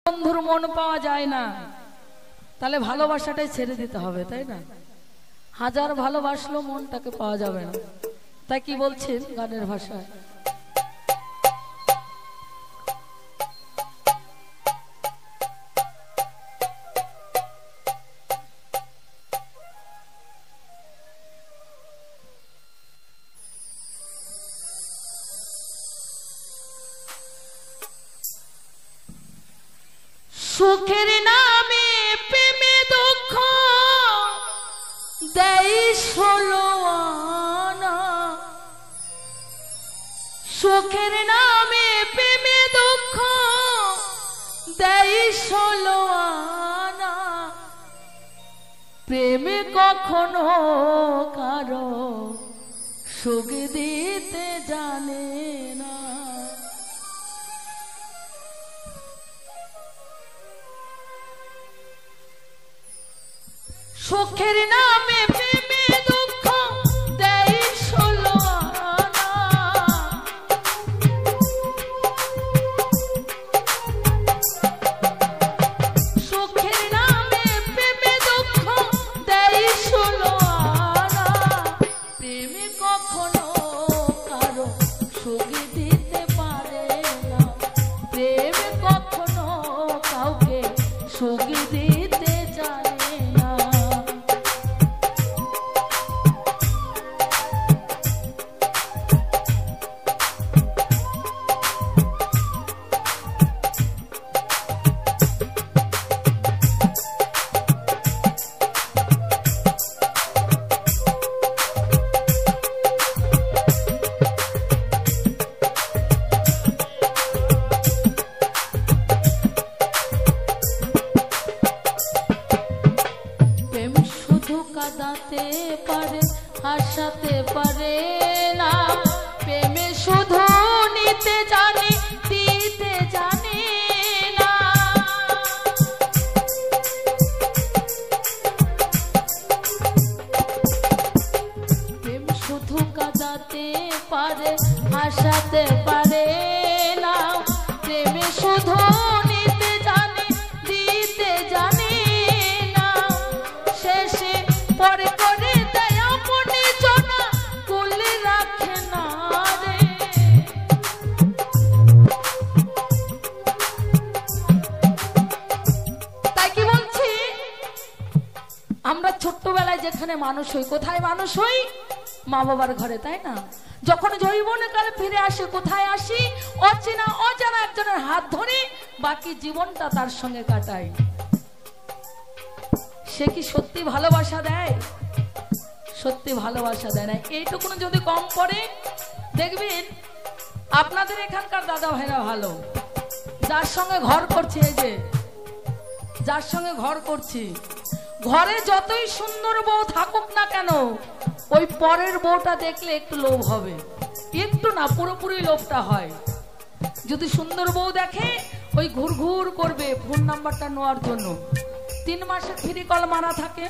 বন্ধুর মন পাওয়া যায় না, তাহলে ভালোবাসাটাই ছেড়ে দিতে হবে, তাই না? হাজার ভালোবাসলেও মনটাকে পাওয়া যাবে না। তাই কি বলছেন গানের ভাষায়? সুখের নামে প্রেমে দুঃখ দেয় ষোলো আনা, সুখের নামে প্রেমে দুঃখ দেয় ষোলো আনা, প্রেমে কখনো কারো সুখ দিতে জানে না। সুখের নামে প্রেমে দুঃখ দেয় ষোলো আনা, সুখের নামে প্রেমে দুঃখ দেয় ষোলো আনা, প্রেমে কখনো কারো সুখ দিতে পারে না, প্রেমে কখনো কাউকে সুখ দিতে জানে না। কাঁদাতে পারে হাসাতে পারে না, প্রেমে শুধু নিতে জানে দিতে জানে না, প্রেম শুধু কাঁদাতে পারে হাসাতে পারে না, প্রেমে শুধু নিতে জানে দিতে জানে না, শেষে পরে করে দেয় আপনি জনা কোলে রাখে না রে। তাই কি বলছি, আমরা ছোট্টবেলায় যেখানে মানুষ হই, কোথায় মানুষ হই? মা বাবার ঘরে, তাই না? যখন যৌবনকালে ফিরে আসে কোথায় আসি? অচেনা অজানা একজনের হাত ধরে বাকি জীবনটা তার সঙ্গে কাটাই। সে কি সত্যি ভালোবাসা দেয়? সত্যি ভালোবাসা দেয় না। এইটুকুন যদি কম পড়ে, দেখবেন আপনাদের এখানকার দাদা ভাইরা ভালো, যার সঙ্গে ঘর করছে, এই যে যার সঙ্গে ঘর করছি, ঘরে যতই সুন্দর বউ থাকুক না কেন, ওই পরের বউটা দেখলে একটু লোভ হবে, একটু না পুরোপুরি লোভটা হয়। যদি সুন্দর বউ দেখে, ওই ঘুর ঘুর করবে ফোন নাম্বারটা নেওয়ার জন্য। 3 মাসে ফ্রি কল মারা থাকে।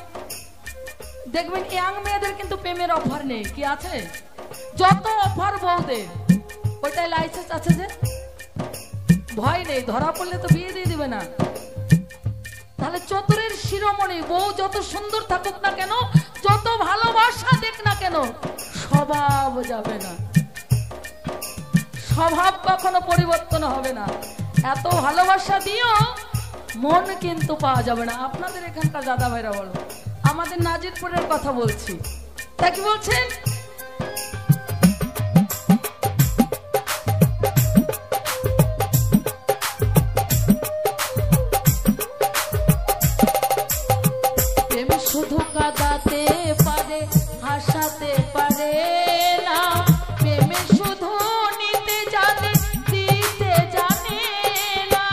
দেখবেন ইয়াং মেয়েদের কিন্তু প্রেমের অফার নেই, কি আছে? যত অফার বউদের, ওইটাই লাইসেন্স আছে, যে ভয় নেই, ধরা পড়লে তো বিয়ে দিয়ে দিবে না। তাহলে চতুরের শিরোমণি বউ যত সুন্দর থাকুক না কেন, যত ভালোবাসা দেখ না কেন, স্বভাব যাবে না, স্বভাব কখনো পরিবর্তন হবে না। এত ভালোবাসা দিও, মন কিন্তু পাওয়া যাবে না। আপনাদের এখানকার দাদা ভাইরা বলো, আমাদের নাজিরপুরের কথা বলছি। তা কি বলছেন? প্রেম শুধু কাঁদাতে পারে হাসাতে পারে না, প্রেমে শুধু নিতে জানে দিতে জানে না,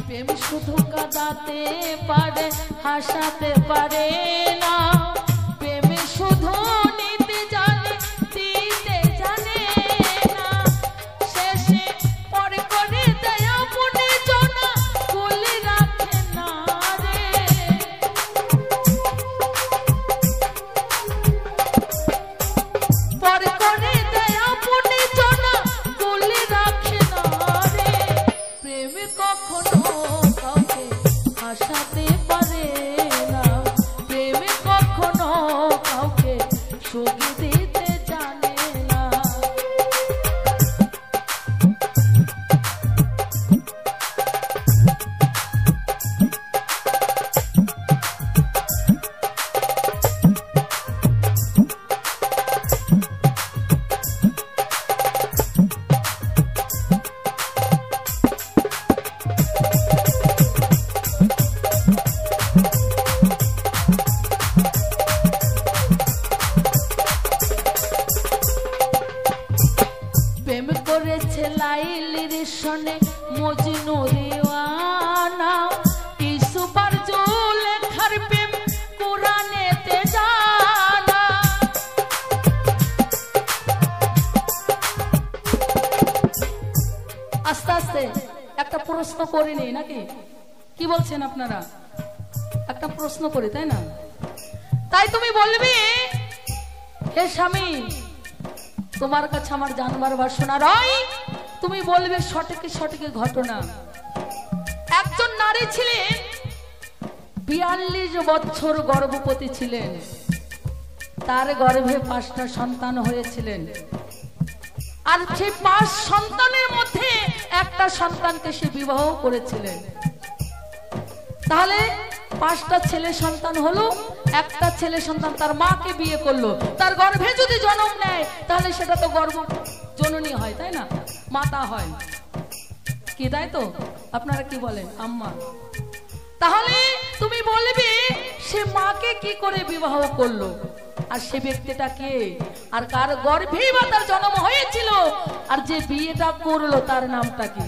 প্রেম শুধু কাঁদাতে পারে হাসাতে পারে না, প্রেমে শুধু নিতে জানে দিতে জানে না, শেষে পরে করে দেয় আপনি জনা কোলে রাখে না রে। পরে করে দেয় আপনি জনা প্রেম করেছে লাইলির সনে মজনু দিওয়ানা, ইউসুফ আর জুলেখার প্রেম কুরআনেতে জানা। আস্তে আস্তে একটা প্রশ্ন করে নেই নাকি, কি বলছেন আপনারা? একটা প্রশ্ন করি, তাই না? তাই তুমি বলবি, হে স্বামী তোমার কাছে আমার জানবার বাসনা রয়, তুমি বলবে সঠিক সঠিক ঘটনা। একজন নারী ছিলেন, 42 বছর গর্ভবতী ছিলেন, তার গর্ভে 5টা সন্তান হয়েছিলেন, আর সেই 5 সন্তানের মধ্যে একটা সন্তানকে সে বিবাহ করেছিলেন। তাহলে 5টা ছেলে সন্তান হলো, একটা ছেলে সন্তান তার মাকে বিয়ে করলো, তার গর্ভে যদি জন্ম নেয় তাহলে সেটা তো গর্ভ জননী হয়, তাই না? মাতা হয় কি, তাই তো? আপনারা কি বলেন? আম্মা। তাহলে তুমি বলবে সে মাকে কি করে বিবাহ করলো, আর সে ব্যক্তিটা কে, আর কার গর্ভেই বা তার জন্ম হয়েছিল, আর যে বিয়েটা করলো তার নামটা কি?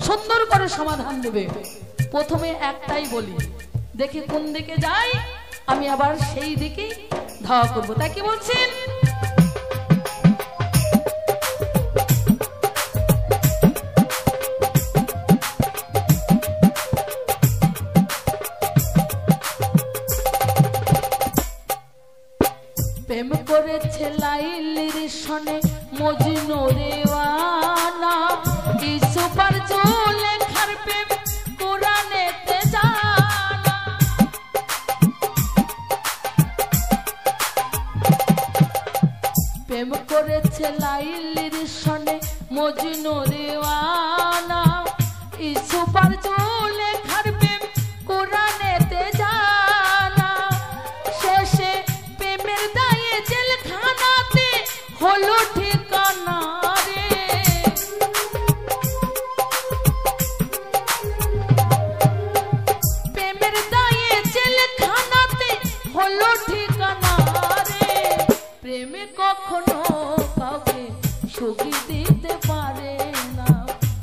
সুন্দর করে সমাধান দেবে। প্রথমে একটাই বলি, দেখি কোন দিকে যাই, আমি আবার সেই দিকে ধাওয়া করবো। তাই কি বলছেন? প্রেম করেছে লাইলির সনে মজনু দিওয়ানা, ইউসুফ আর জুলেখার প্রেম কুরআনেতে জানা। প্রেম করেছে লাইলির সনে মজনু দিওয়ানা, ইউসুফ আর জুলেখার প্রেম কুরআনেতে জানা। শেষে প্রেমের দায়ে জেলখানাতে হলো ঠিকানা রে। প্রেমের দায়ে জেলখানাতে হলো ঠিকানা রে। প্রেমে কখনো কাউকে সুখী দিতে পারে না,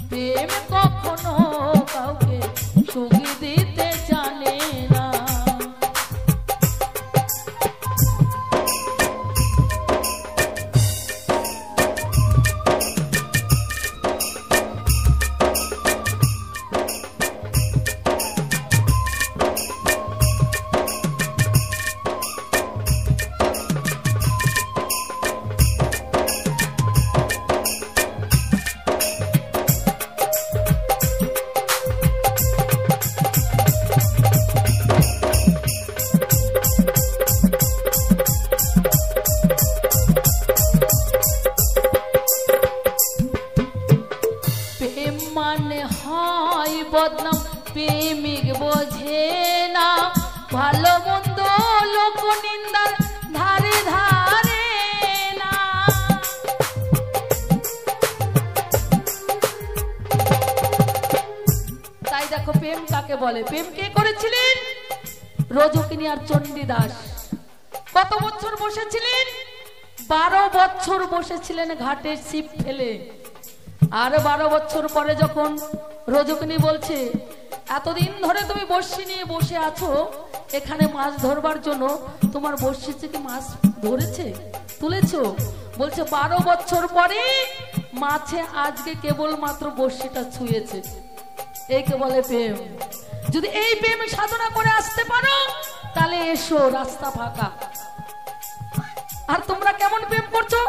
প্রেম কখনো কাউকে সুখী দিতে জানে না। প্রেম মানে হয় বদনাম, প্রেমিক বোঝে না, ভালো মন্দ লোক নিন্দার ধারে ধারে না। তাই দেখো প্রেম কাকে বলে। প্রেম কে করেছিলেন? রজকিনী আর চণ্ডীদাস। কত বছর বসেছিলেন? 12 বছর বসেছিলেন ঘাটের ছিপ ফেলে। আর 12 বছর পরে যখন রজকিনী বলছে, এতদিন ধরে তুমি বড়শি নিয়ে বসে আছো এখানে মাছ ধরবার জন্য, তোমার বড়শি থেকে মাছ ধরেছে, তুলেছো? বলছে 12 বছর পরে মাছে আজকে কেবল মাত্র বড়শিটা ছুঁয়েছে। একে বলে প্রেম। যদি এই প্রেম সাধনা করে আসতে পারো তাহলে এসো, রাস্তা ফাঁকা। আর তোমরা কেমন প্রেম করছো?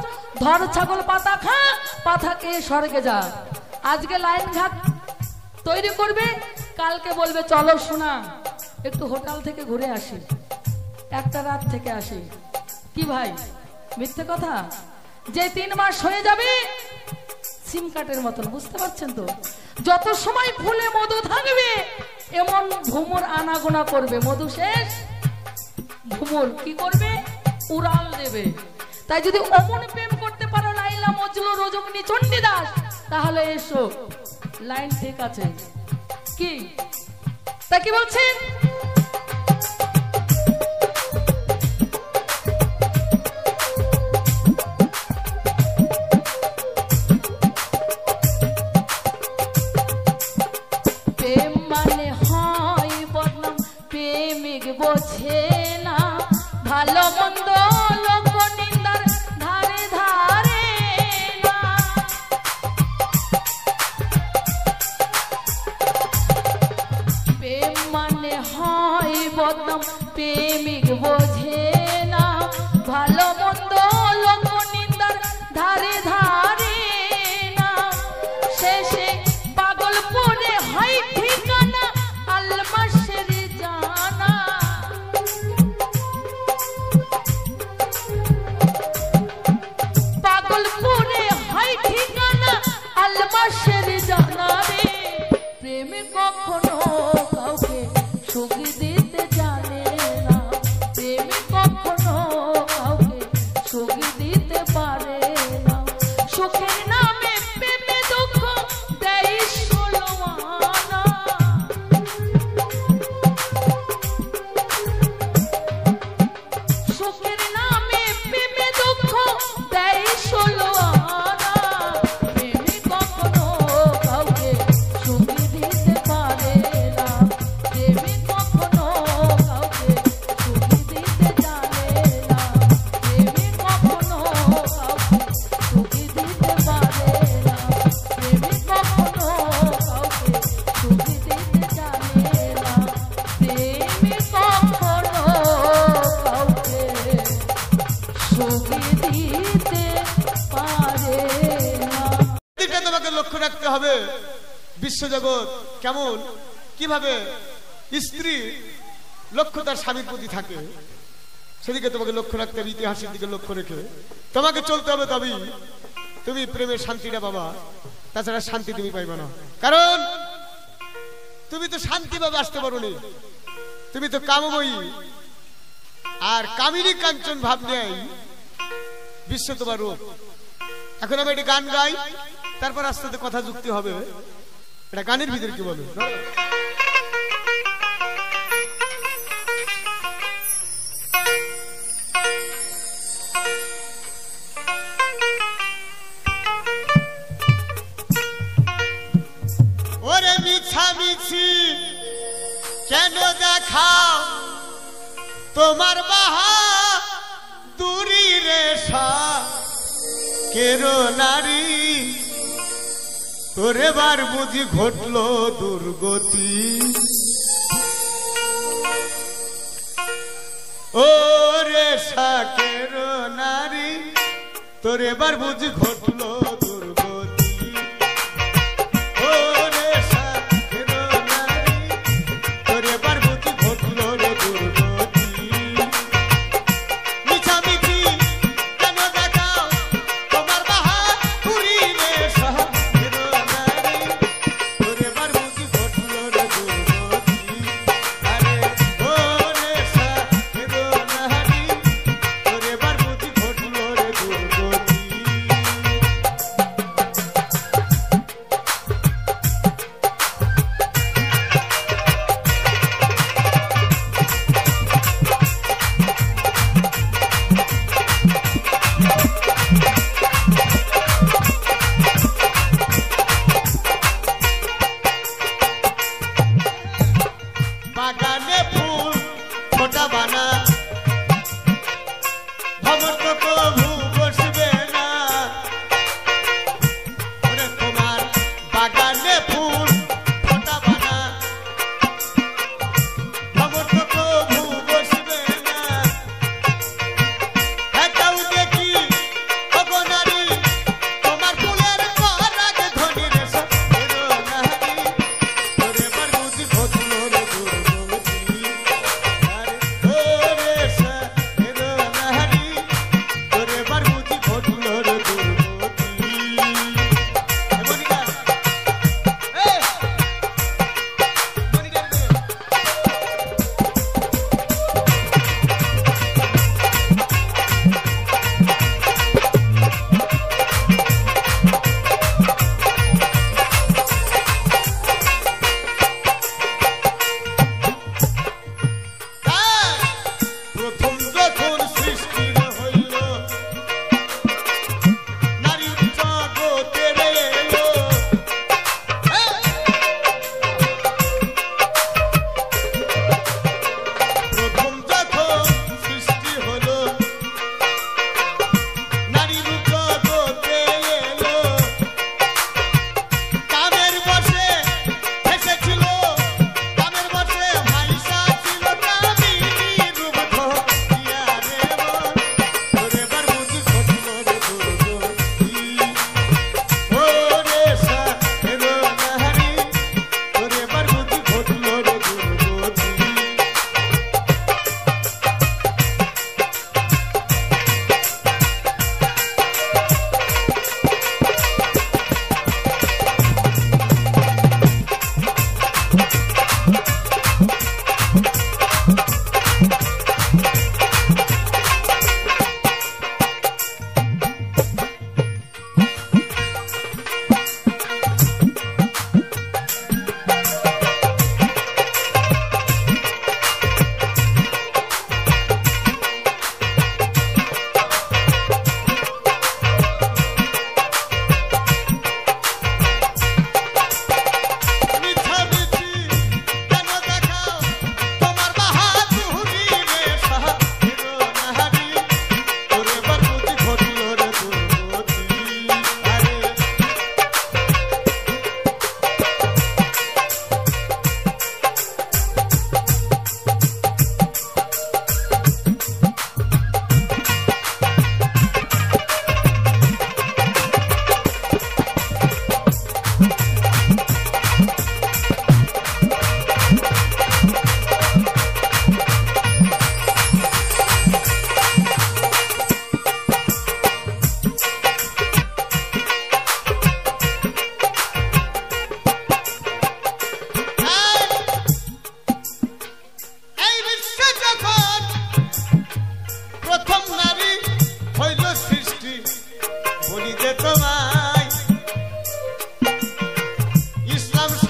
ধর ছাগল পাতা খা, পাতা খেয়ে স্বর্গে যা। আজকে লাইন ঘাট তৈরি করবে, কালকে বলবে চলো শোনা একটু হোটেল থেকে ঘুরে আসি, একটা রাত থেকে আসি। কি ভাই মিথ্যে কথা? যে 3 মাস হয়ে যাবে সিম কার্ডের মতন, বুঝতে পারছেন তো? যত সময় ফুলে মধু থাকবে এমন ভুমুর আনাগোনা করবে, মধু শেষ ভুমুর কি করবে? উড়াল দেবে। তাই যদি অমন প্রেম করতে পারো লাইলা, মজনু, রজকিনী, চণ্ডীদাস, তাহলে এসো, লাইন ঠিক আছে। কি তা কি বলছেন? বোঝে না, ভালো মন্দ লোক নিন্দার ধারে ধারে না। প্রেম মানে হয় বদনাম, প্রেমিক বোঝে না, ভালো মন্দ লোক নিন্দার ধারে ধারে না। শেষে পাগল পড়ে হয় ঠিকানা আলমাসের জানা। পাগল পড়ে হয় ঠিকানা আলমাসের জানা রে। প্রেমে কখনো কাউকে সুখ দিতে জানে না, প্রেমে কখনো কাউকে সুখ দিতে পারে না। সুখের নামে প্রেমে দুঃখ দেয় ষোলো আনা। সুখের নামে প্রেমে দুঃখ দেয় ষোলো আনা। প্রেমে কখনো কাউকে সুখ দিতে পারে না, প্রেমে কখনো কাউকে সুখ দিতে জানে না, প্রেমে কখনো কাউকে সুখ দিতে পারে না, প্রেমে কখনো কাউকে সুখ দিতে জানে না, প্রেমে কখনো কাউকে সুখ দিতে পারে না। দিকে তোমাকে লক্ষ্য রাখতে হবে বিশ্বজগৎ কেমন কিভাবে স্ত্রী লক্ষ্য তার স্বামীর প্রতি থাকে, সেদিকে তোমাকে লক্ষ্য রাখতে হবে। ইতিহাসের দিকে লক্ষ্য রেখে তোমাকে চলতে হবে, তবেই তুমি প্রেমের শান্তিটা পাবা, তাছাড়া শান্তি তুমি পাইবে না। কারণ তুমি তো শান্তিভাবে আসতে পারো নি, তুমি তো কামময়ী, আর কামিনী কাঞ্চন ভাব নেই বিশ্ব তোমার রূপ। এখন আমি একটা গান গাই, তারপর আস্তে আস্তে কথা যুক্তি হবে। এটা গানের ভিতরে কি বলো? ওরে মিছামিছি কেন দেখাও তোমার বাহা দূরি রেশা কেরো নারী, তোরে বার বুঝি ঘটলো দুর্গতি। ও রেশা কেরো নারী, তোরে বার বুঝি ঘটলো দুর্গতি। ও রেশা কেরো নারী, তোরে বার বুঝি ঘটলো দুর্গতি। মিছামিছি কেন দেখাও তোমার বাহা পুরি রেশা কেরো নারী, তোরে বার বুঝি ঘটলো দুর্গতি। আরে ও রেশা কেরো নারী, তোরে বার বুঝি ঘটলো দুর্গতি।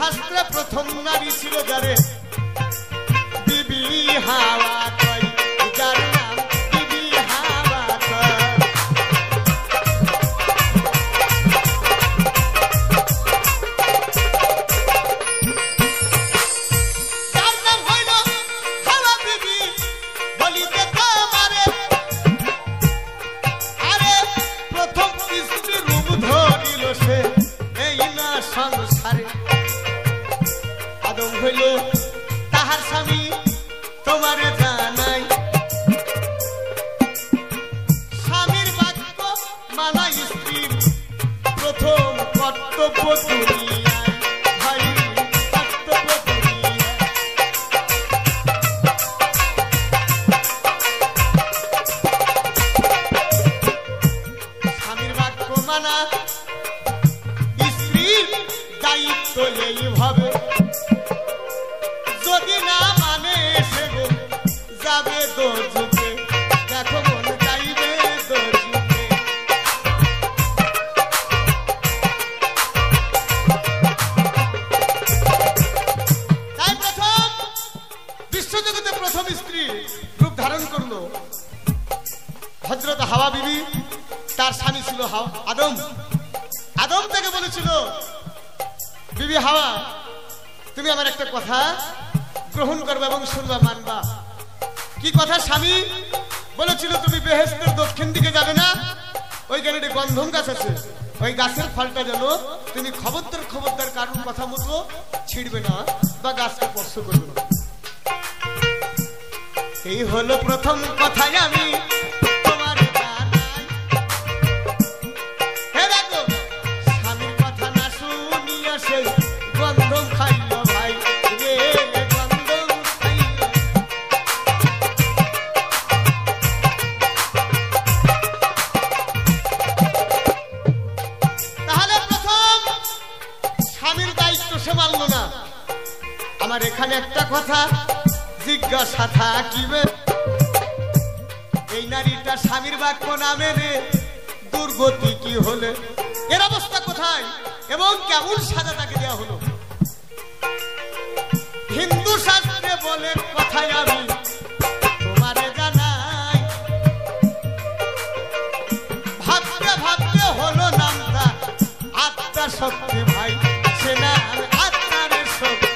শাস্ত্রে প্রথম নারী ছিল যারে বিবি হাওয়া কয়, যার নাম বিবি হাওয়া কয়। যার নাম হইল হাওয়া বিবি বলিতে তোমারে, আরে প্রথম স্ত্রী রূপ ধরিল সে এই না সংসারে। আদম হইল তাহার স্বামী তোমারে জানাই, স্বামীর বাক্য মানা স্ত্রীর প্রথম কর্তব্য দুনিয়ায়, ভাই কর্তব্য দুনিয়ায়। স্বামীর বাক্য মানা স্ত্রীর দায়িত্ব এইভাবে, যদি না মানে সে গো যাবে দোজখে, দেখো মন যাইবে দোজখে। তাই প্রথম বিশ্বজগতে প্রথম স্ত্রী রূপ ধারণ করলো হযরত হাওয়া বিবি। তার স্বামী ছিল আদম। আদম থেকে বলেছিল, বিবি হাওয়া তুমি আমার একটা কথা গ্রহণ করবে এবং শুনবা, মানবা। কি কথা স্বামী? বলেছিল তুমি বেহেশতের দক্ষিণ দিকে যাবে না, ওইখানে একটা গন্ধম গাছ আছে, ওই গাছের ফলটা যেন তুমি খবরদার কারণ কথা মতো ছিড়বে না বা গাছকে স্পর্শ করবে না। এই হলো প্রথম কথাই আমি তোমার জানাই। হে দেখো স্বামীর কথা না শুনিয়া সেই গন্ধম খাইল ভাই রে, গন্ধম খাইল। তাহলে প্রথম স্বামীর দায়িত্ব সে মানল না। আমার এখানে একটা কথা জিজ্ঞাসা থাকিবে, এই নারীটা স্বামীর বাক্য না মেনে দুর্গতি কি হলে, এর অবস্থা কোথায় এবং কেমন সাজা তাকে দেওয়া হলো? হিন্দু শাস্ত্রে বলে কথাই আমি তোমারে জানাই, ভাবতে ভাবতে হলো নামটা আত্মা শক্তি ভাই, সে নাম আত্মার শক্তি।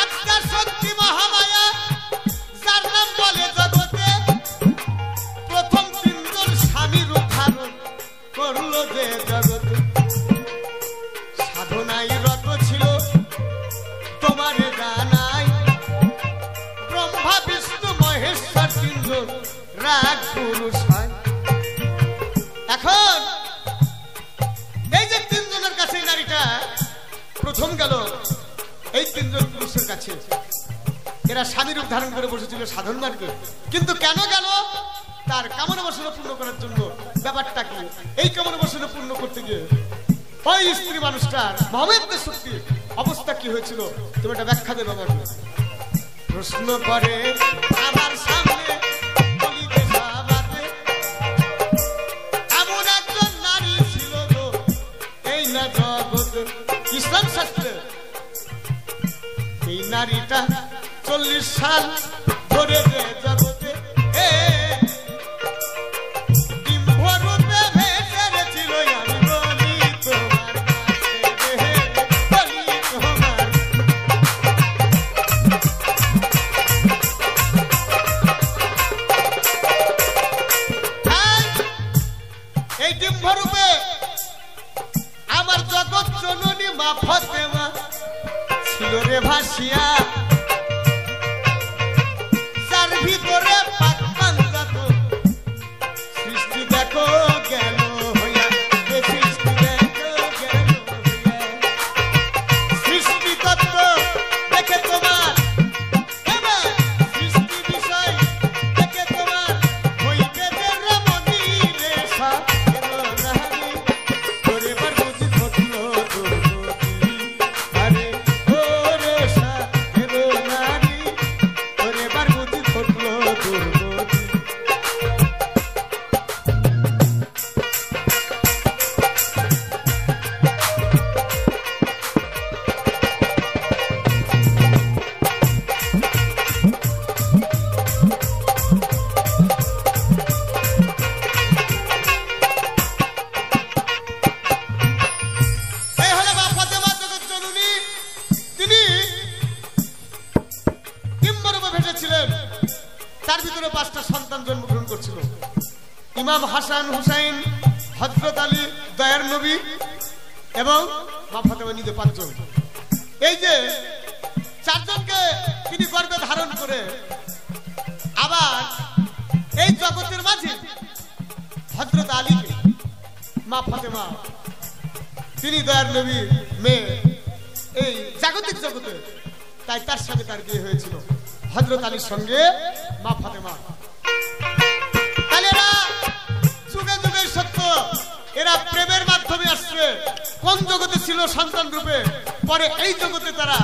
আত্মার শক্তি মহামায়া, যার নাম বলে জগতে প্রথম তিনজন স্বামী রূপ ধারণ করলো যে জগতে। সাধনায় রত ছিল তোমারে জানাই, ব্রহ্মা বিষ্ণু মহেশ্বর তিনজন রাগ পুরুষ হয়। এখন এই যে তিনজনের কাছে নারীটা প্রথম গেল, এই তিনজন পুরুষের কাছে, এরা স্বামী রূপ ধারণ করে বসেছিল সাধন মার্গে। কিন্তু কেন গেল? তার কামনা বাসনা পূর্ণ করার জন্য। ব্যাপারটা কি? এই কামনা বাসনা পূর্ণ করতে গিয়ে ওই স্ত্রী মানুষটার মহামের শক্তি অবস্থা কি হয়েছিল, তুমি এটা ব্যাখ্যা দেবে আমাকে। প্রশ্ন করে আমার সামনে বলিবে সাবাতে, এমন একজন নারী ছিল গো এই না জগতে। ইসলাম শাস্ত্রে এই নারীটা 40 সাল ধরে যে জগতে ডিম্বরূপে ভেসে ছিল। আমি বলি তোমার কাছে, বলি তোমার। এই ডিম্বরূপে আমার জগৎ জননী মা ফাতেমা ছিল রে ভাসিয়া, যার ভিতরে 5টা সন্তান জন্মগ্রহণ করছিল। ইমাম হাসান হুসাইন, হযরত আলী দয়ার নবী এবং মা ফাতেমা নিজে 5 জন। এই যে 4 জনকে তিনি গর্ভে ধারণ করে আবার এই জগতের মাঝে হযরত আলীকে মা ফাতেমা তিনি দয়ার নবী মেয়ে এই জাগতিক জগতে, তাই তার সঙ্গে তার বিয়ে হয়েছিল হযরত আলীর সঙ্গে মা ফাতেমা। তাহলে এরা যুগে যুগে সত্য, এরা প্রেমের মাধ্যমে আসছে। কোন জগতে ছিল সন্তান রূপে, পরে এই জগতে তারা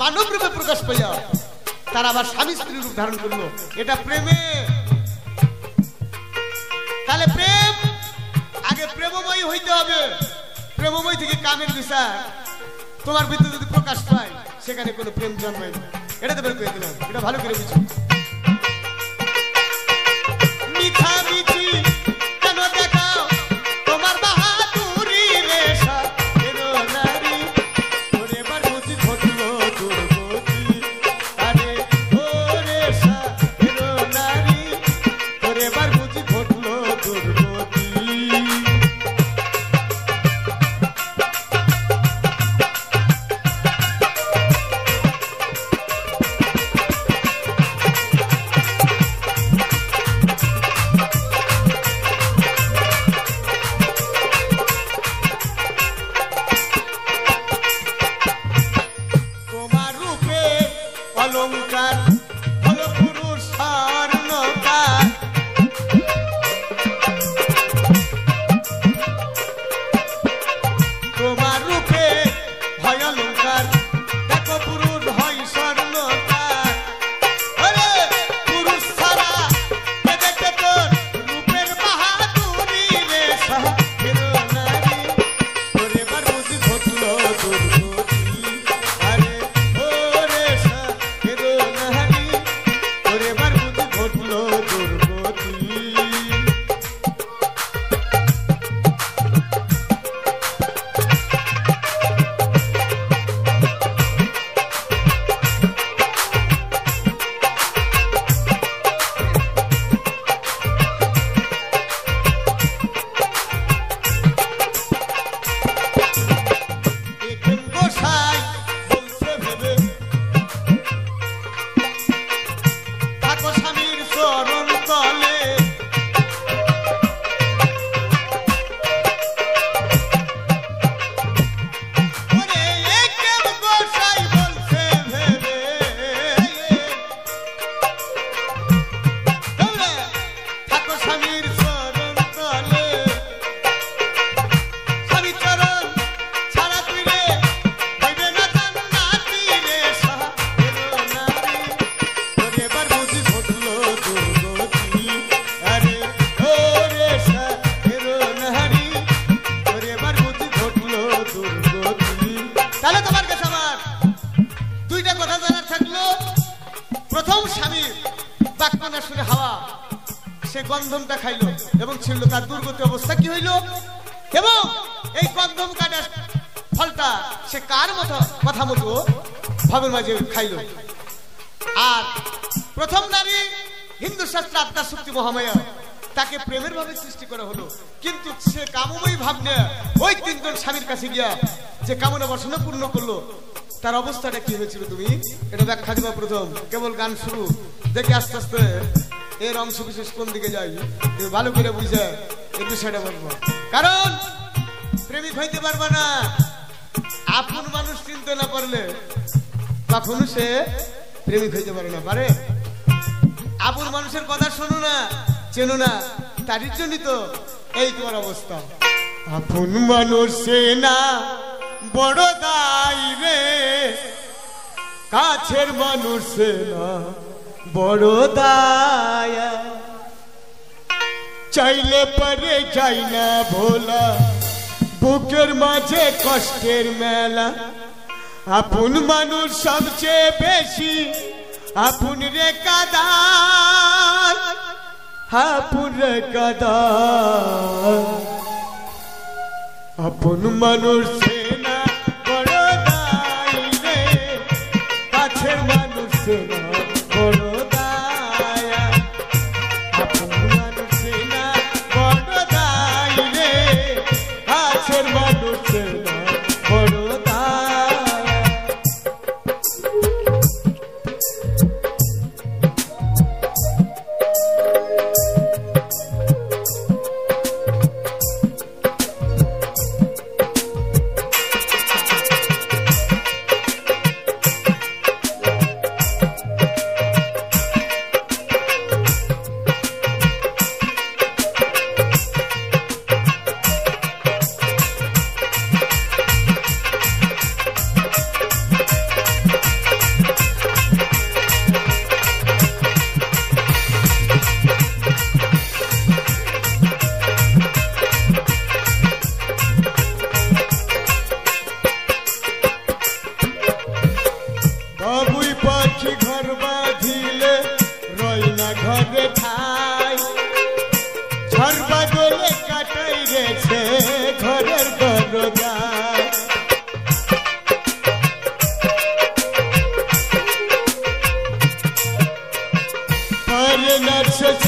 মানব রূপে প্রকাশ পাইয়া তারা আবার স্বামী স্ত্রী রূপ ধারণ করলো। এটা প্রেমে। তাহলে প্রেম আগে প্রেমময় হইতে হবে। প্রেমময় থেকে কামের বিচার তোমার ভিতরে যদি প্রকাশ পায়, সেখানে কোনো প্রেম জন্মায় না। এটা তো বের করে দিলাম, এটা ভালো করে বুঝো। মিঠা মিঠি কেন দেখাও তোমার বাহাদুরি রে সাধের নারী, ওরে বার বুঝি ঘটলো দুর্গতি, আরে ওরে সাধের নারী, ওরে বার বুঝি ঘটলো দুর্গতি। অলঙ্কার হলো পুরুষ স্বর্ণকার, তোমার রূপে হয় অলঙ্কার, দেখো পুরুষ হয় স্বর্ণকার। আরে পুরুষ ছাড়া দেখে তোর রূপের বাহাদুরি রে সাধের নারী, ওরে বার বুঝি ঘটলো দুর্গতি, আরে ওরে সাধের নারী, ওরে বার বুঝি ঘটলো দুর্গতি। এখান গোসাই বলছে ভেবে থাকো স্বামীর চরণ তলে, ওরে এখান গোসাই বলছে ভেবে তোমরা থাকো স্বামীর চরণ তলে, স্বামী চরণ ছাড়া তুই রে হইবে না জান্নাতি রে সাধের নারী, ওরে বার বুঝি ঘটলো দুর্গতি, আরে ওরে সাধের নারী, ওরে বার বুঝি ঘটলো দুর্গতি। তাহলে তোমার কাছে আমার 2টা কথা জানার থাকলো। প্রথম স্বামী বাক্য না শুনে হাওয়া সে গন্ধমটা খাইলো এবং ছিল তার দুর্গতি অবস্থা কি হইল, এবং এই গন্ধম কাটার ফলটা সে কার মতো কথা মতো ভাবের মাঝে খাইল। আর প্রথম নারী হিন্দু শাস্ত্র আত্মার শক্তি মহামায়া, তাকে প্রেমের ভাবে সৃষ্টি করা হলো, কিন্তু সে কামময়ী ভাব নিয়ে ওই 3 জন স্বামীর কাছে গিয়া যে কামনা বাসনা পূর্ণ করলো, তার অবস্থাটা কি হয়েছিল তুমি এটা ব্যাখ্যা দিবা। প্রথম কেবল গান শুরু দেখে আস্তে আস্তে এর অংশ বিশেষ কোন দিকে যাই তুমি ভালো করে বুঝে এই বিষয়টা বলবো। কারণ প্রেমিক হইতে পারবে না আপন মানুষ চিনতে না পারলে, কখনো সে প্রেমিক হইতে পারে না। পারে আপন মানুষের কথা শোনো না, চেনো না, তারই জন্যই তো এই তোমার অবস্থা। আপন মানুষ না বড় দায় রে, কাছের মানুষ না বড় দায়া, চাইলে পারে যাই না ভোলা, বুকের মাঝে কষ্টের মেলা। আপন মানুষ সবচেয়ে বেশি আপন রে কাদার, আপন রে কাদার। আপন মানুষ না বড় দায় রে, কাছের মানুষ না বড় দায়া,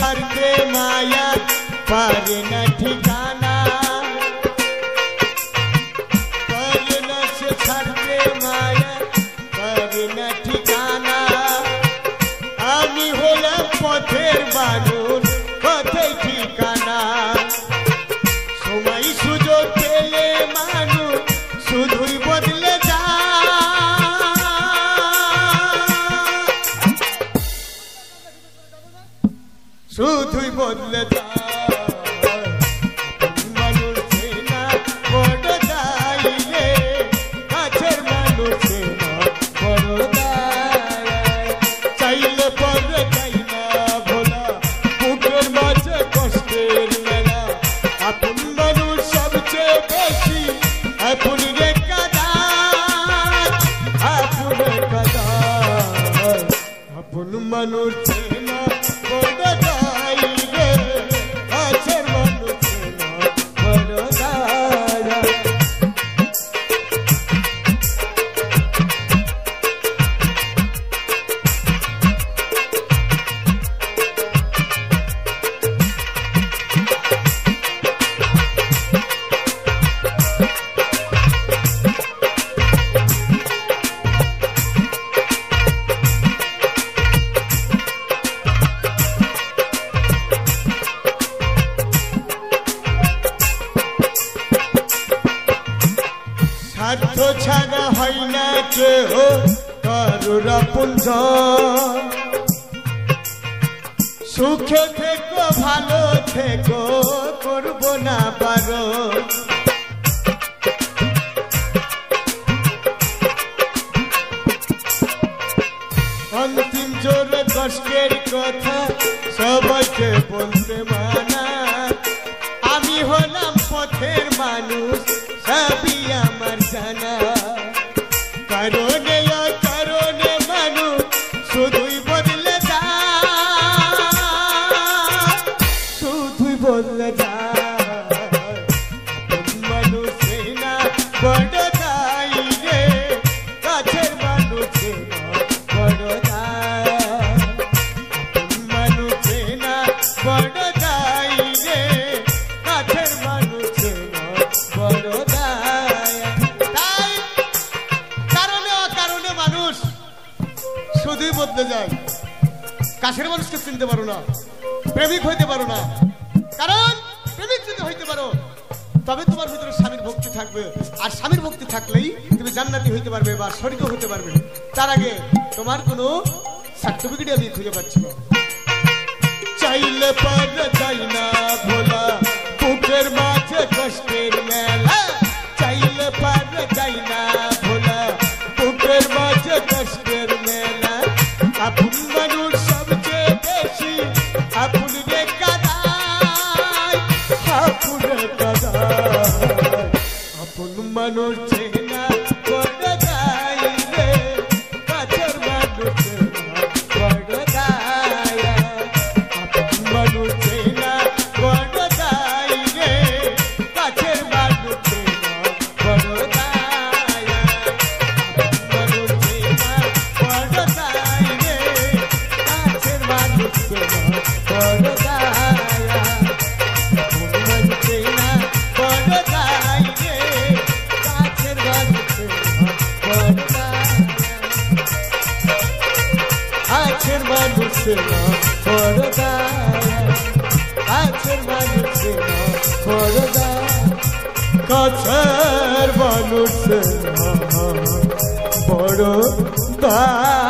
ছাড়তে মায়া পারে না ঠিকানা, পারে না সে ছাড়তে মায়া পারে না ঠিকানা। আমি হলাম পথের মানুষ, পথে ঠিকানা। সময় সুযোগ পেলে মানুষ শুধুই বদলে শুধুই বদলে মানুষ না বড় দায় রে, কাছের মানুষ না বড় দায়। চাইলে পরে চাই না ভোলা, বুকের মাঝে কষ্টের মেলা। আপন মানুষ সবচেয়ে বেশি আপন রে কাদার, আপন কাদার। আপন মানুষ না বড় দায় রে, কাছের মানুষ না বড় দায়। স্বার্থ ছাড়া হয় না কেহ কারোর আপনজন। সুখে থেকো ভালো থেকো করবো না বারণ। অন্তিম জোরে কষ্টের কথা সবাইকে বলতে মানা। আমি হলাম পথের মানুষ, সবই আমার জানা। কারণে কারণে মানুষ শুধুই বদলে যায়, শুধুই বদলে যায়। মানুষ না বড় দায় রে, কাছের মানুষ না বড় দায়। মানুষ না বড় দায় রে, কাছের মানুষ না বড় দায়। তাই কারণে অকারণে মানুষ শুধুই বদলে যায়। কাছের মানুষকে চিনতে পারো না, প্রেমিক হইতে পারো না। কারণ প্রেমিক যদি হইতে পারো তবে তোমার ভিতরে স্বামীর ভক্তি থাকবে, আর স্বামীর ভক্তি থাকলেই তুমি জান্নাতি হইতে পারবে বা স্বর্গ হইতে পারবে। তার আগে তোমার কোনো সার্টিফিকেট আমি খুঁজে পাচ্ছি না। চাইলে পারে চাই না ভোলা, বুকের মাঝে কষ্টের মেলা। চাইলে পারে চাই না ভোলা, বুকের মাঝে কষ্টের মেলা। আপন মানুষ সবচেয়ে বেশি আপন রে কাদায়, আপন রে কাদায়। আপন মানুষ চেনা বড় দায় রে, কাছের মানুষ চেনা বড় দায়। আপন মানুষ চেনা বড় দায় রে, কাছের মানুষ চেনা বড় দায়। আপন মানুষ চেনা বড় দায় রে, কাছের মানুষ চেনা বড় দায়। আপন মানুষ চেনা বড় দায় রে, কাছের মানুষ চেনা বড় দায়। কাছের মানুষ চেনা বড় দায়, কাছের মানুষ চেনা বড় দায়। কাছের মানুষ চেনা বড় দায়।